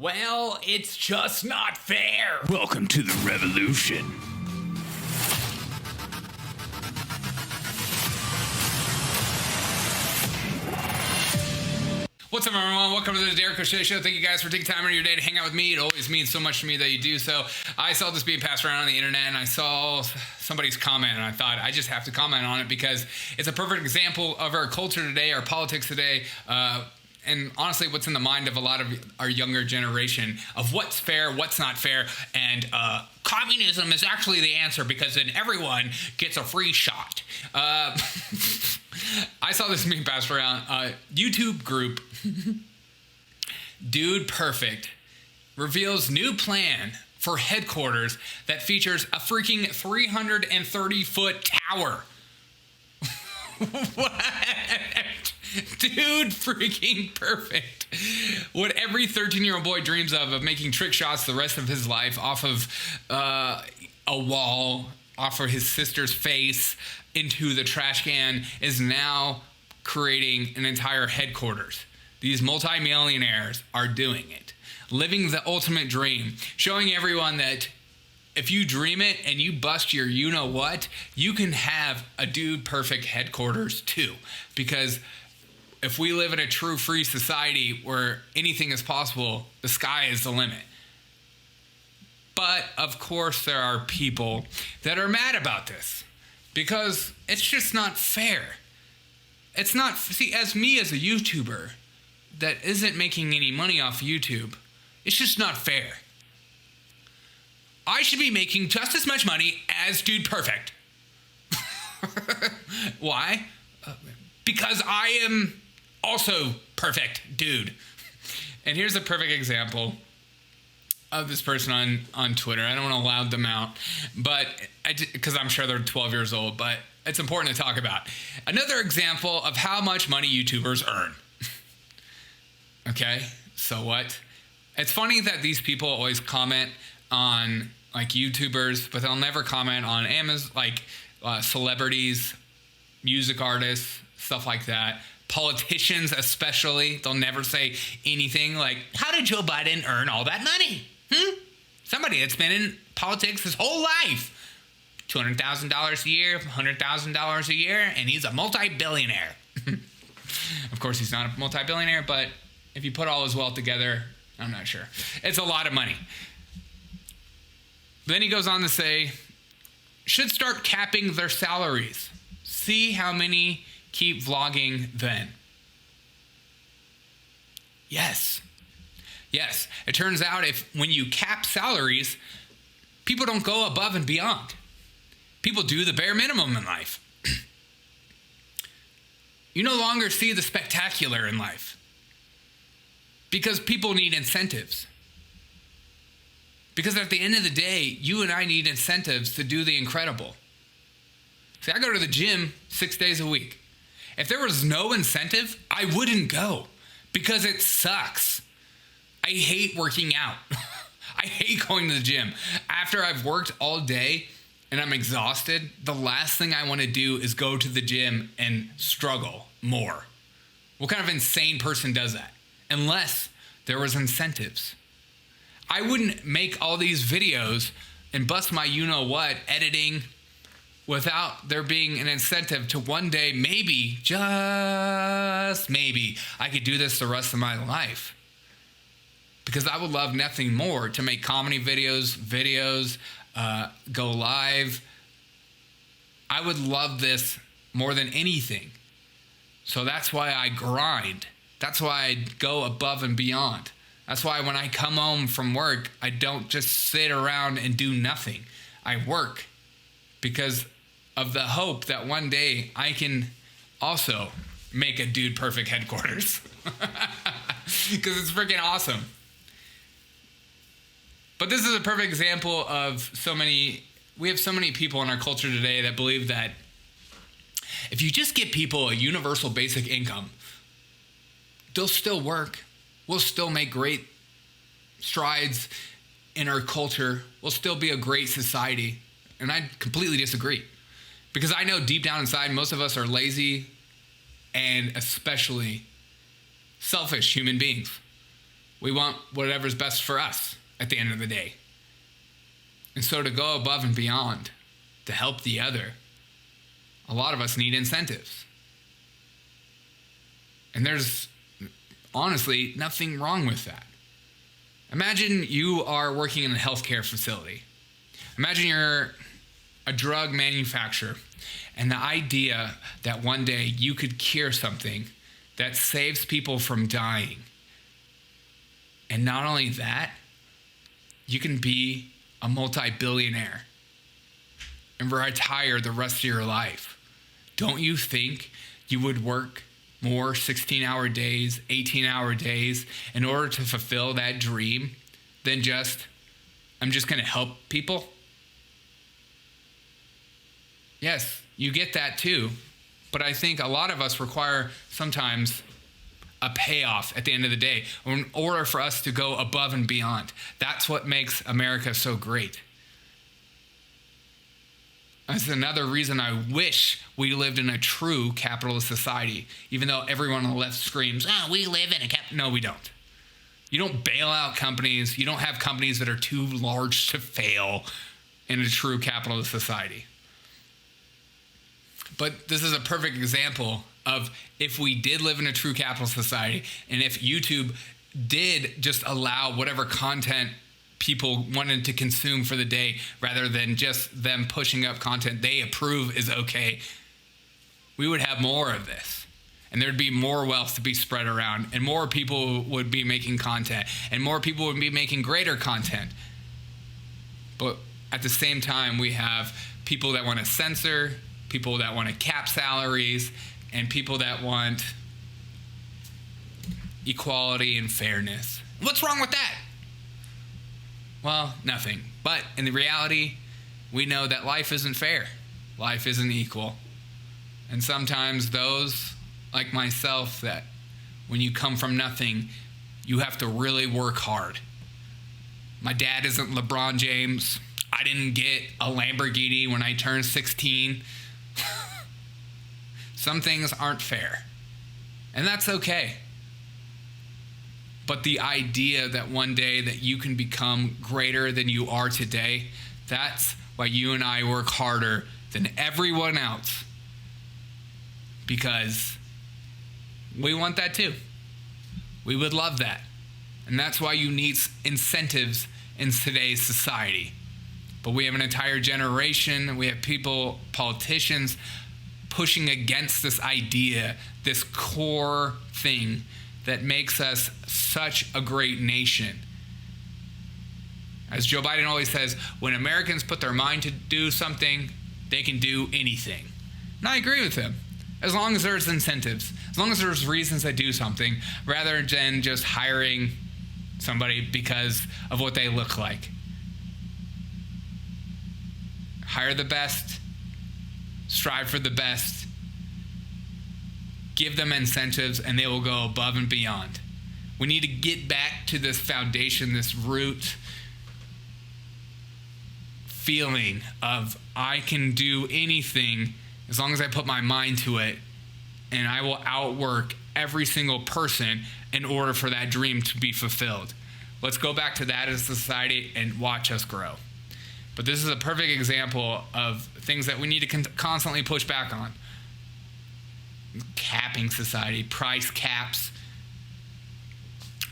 Well, it's just not fair. Welcome to the revolution. What's up, everyone? Welcome to the Derek O'Shea Show. Thank you guys for taking time out of your day to hang out with me. It always means so much to me that you do so. I saw this being passed around on the internet, and I saw somebody's comment, and I thought I just have to comment on it because it's a perfect example of our culture today, our politics today, and honestly, what's in the mind of a lot of our younger generation of what's fair, what's not fair, and communism is actually the answer because then everyone gets a free shot. I saw this being passed around. YouTube group, Dude Perfect, reveals new plan for headquarters that features a freaking 330-foot tower. What? Dude freaking Perfect. What every 13-year-old boy dreams of making trick shots the rest of his life off of a wall, off of his sister's face, into the trash can, is now creating an entire headquarters. These multimillionaires are doing it. Living the ultimate dream. Showing everyone that if you dream it and you bust your you-know-what, you can have a Dude Perfect headquarters too. Because if we live in a true free society where anything is possible, the sky is the limit. But, of course, there are people that are mad about this because it's just not fair. It's not, see, as me as a YouTuber that isn't making any money off YouTube, it's just not fair. I should be making just as much money as Dude Perfect. Why? Because I am also perfect, dude. And here's a perfect example of this person on Twitter. I don't want to loud them out, but because I'm sure they're 12 years old, but it's important to talk about. Another example of how much money YouTubers earn. Okay, so what? It's funny that these people always comment on like YouTubers, but they'll never comment on Amazon, like celebrities, music artists, stuff like that. Politicians especially, they'll never say anything like, how did Joe Biden earn all that money? Somebody that's been in politics his whole life. $200,000 a year, $100,000 a year, and he's a multi-billionaire. Of course, he's not a multi-billionaire, but if you put all his wealth together, I'm not sure. It's a lot of money. Then he goes on to say, should start capping their salaries. See how many keep vlogging then. Yes. It turns out when you cap salaries, people don't go above and beyond. People do the bare minimum in life. You no longer see the spectacular in life because people need incentives. Because at the end of the day, you and I need incentives to do the incredible. See, I go to the gym 6 days a week. If there was no incentive, I wouldn't go because it sucks. I hate working out. I hate going to the gym. After I've worked all day and I'm exhausted, the last thing I want to do is go to the gym and struggle more. What kind of insane person does that? Unless there was incentives. I wouldn't make all these videos and bust my you-know-what editing without there being an incentive to one day, maybe, just maybe, I could do this the rest of my life. Because I would love nothing more to make comedy videos, go live. I would love this more than anything. So that's why I grind. That's why I go above and beyond. That's why when I come home from work, I don't just sit around and do nothing. I work because of the hope that one day I can also make a Dude Perfect headquarters. Because it's freaking awesome. But this is a perfect example of we have so many people in our culture today that believe that if you just give people a universal basic income, they'll still work. We'll still make great strides in our culture. We'll still be a great society. And I completely disagree. Because I know deep down inside, most of us are lazy and especially selfish human beings. We want whatever's best for us at the end of the day. And so to go above and beyond, to help the other, a lot of us need incentives. And there's honestly nothing wrong with that. Imagine you are working in a healthcare facility. Imagine you're a drug manufacturer, and the idea that one day you could cure something that saves people from dying. And not only that, you can be a multi-billionaire and retire the rest of your life. Don't you think you would work more 16-hour days, 18-hour days in order to fulfill that dream than just, I'm just going to help people? Yes, you get that too. But I think a lot of us require sometimes a payoff at the end of the day in order for us to go above and beyond. That's what makes America so great. That's another reason I wish we lived in a true capitalist society, even though everyone on the left screams, oh, we live in a No, we don't. You don't bail out companies. You don't have companies that are too large to fail in a true capitalist society. But this is a perfect example of if we did live in a true capitalist society, and if YouTube did just allow whatever content people wanted to consume for the day rather than just them pushing up content they approve is okay, we would have more of this. And there'd be more wealth to be spread around, and more people would be making content, and more people would be making greater content. But at the same time, we have people that want to censor, people that want to cap salaries, and people that want equality and fairness. What's wrong with that? Well, nothing. But in the reality, we know that life isn't fair. Life isn't equal. And sometimes those, like myself, that when you come from nothing, you have to really work hard. My dad isn't LeBron James. I didn't get a Lamborghini when I turned 16. Some things aren't fair. And that's okay. But the idea that one day that you can become greater than you are today, that's why you and I work harder than everyone else. Because we want that too. We would love that. And that's why you need incentives in today's society. But we have an entire generation, we have people, politicians, pushing against this idea, this core thing that makes us such a great nation. As Joe Biden always says, when Americans put their mind to do something, they can do anything. And I agree with him. As long as there's incentives, as long as there's reasons to do something, rather than just hiring somebody because of what they look like. Hire the best, strive for the best, give them incentives, and they will go above and beyond. We need to get back to this foundation, this root feeling of I can do anything as long as I put my mind to it, and I will outwork every single person in order for that dream to be fulfilled. Let's go back to that as a society and watch us grow. But this is a perfect example of things that we need to constantly push back on. Capping society, price caps.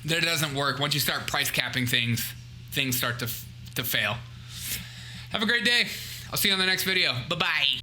That doesn't work. Once you start price capping things, things start to fail. Have a great day. I'll see you on the next video. Bye-bye.